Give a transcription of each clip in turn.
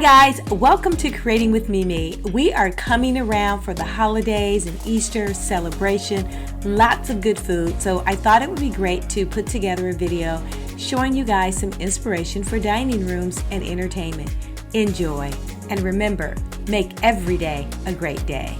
guys, welcome to Creating with Mimi. We are coming around for the holidays and Easter celebration, lots of good food, so I thought it would be great to put together a video showing you guys some inspiration for dining rooms and entertainment. Enjoy, and remember, make every day a great day.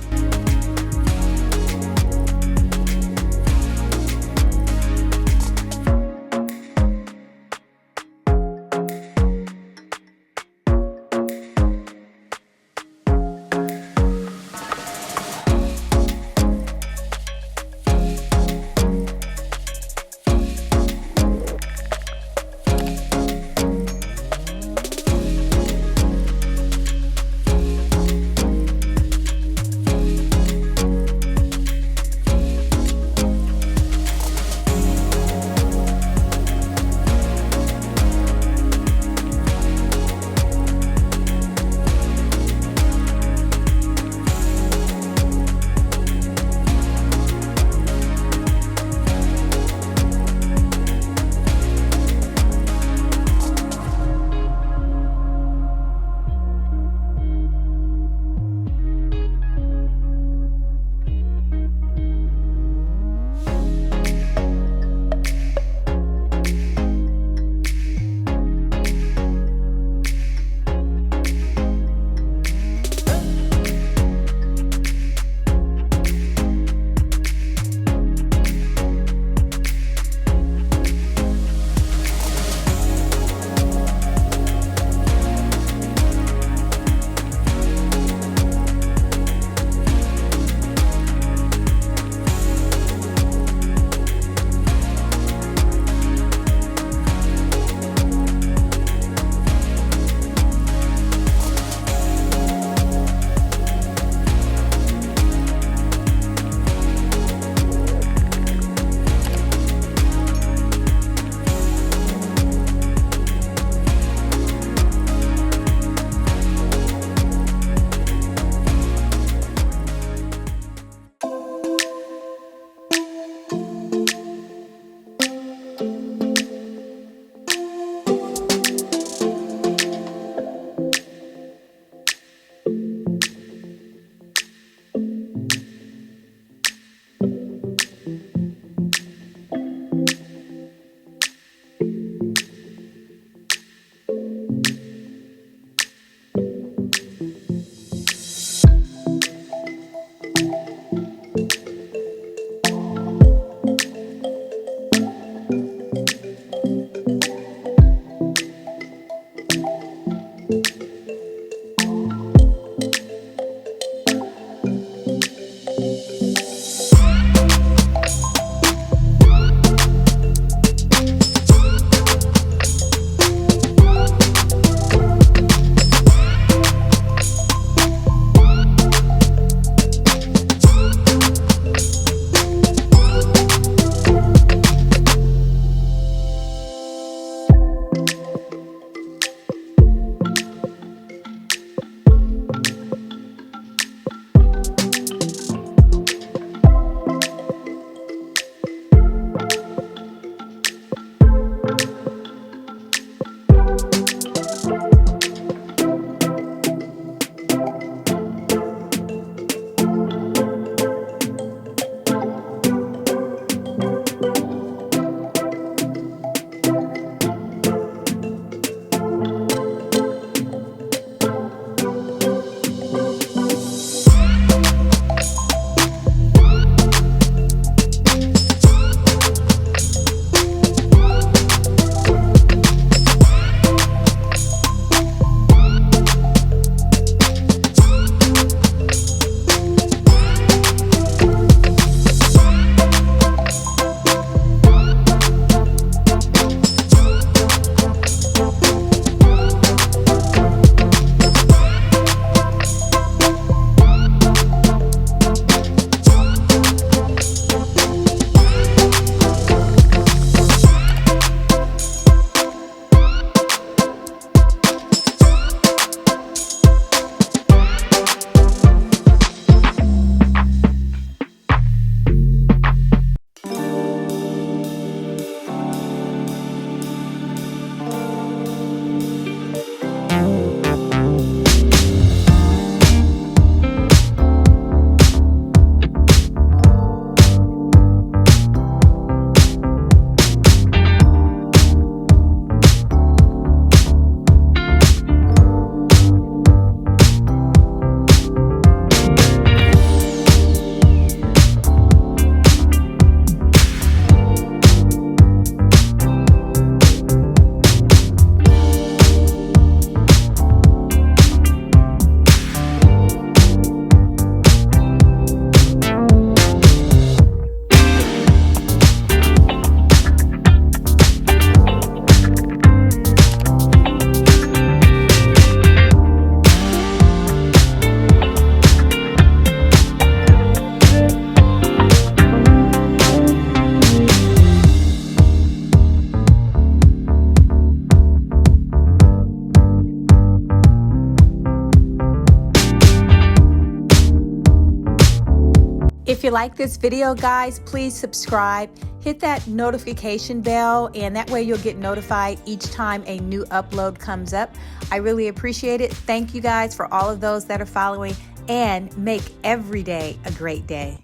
If you like this video, guys, please subscribe. Hit that notification bell, and that way you'll get notified each time a new upload comes up. I really appreciate it. Thank you guys for all of those that are following, and make every day a great day.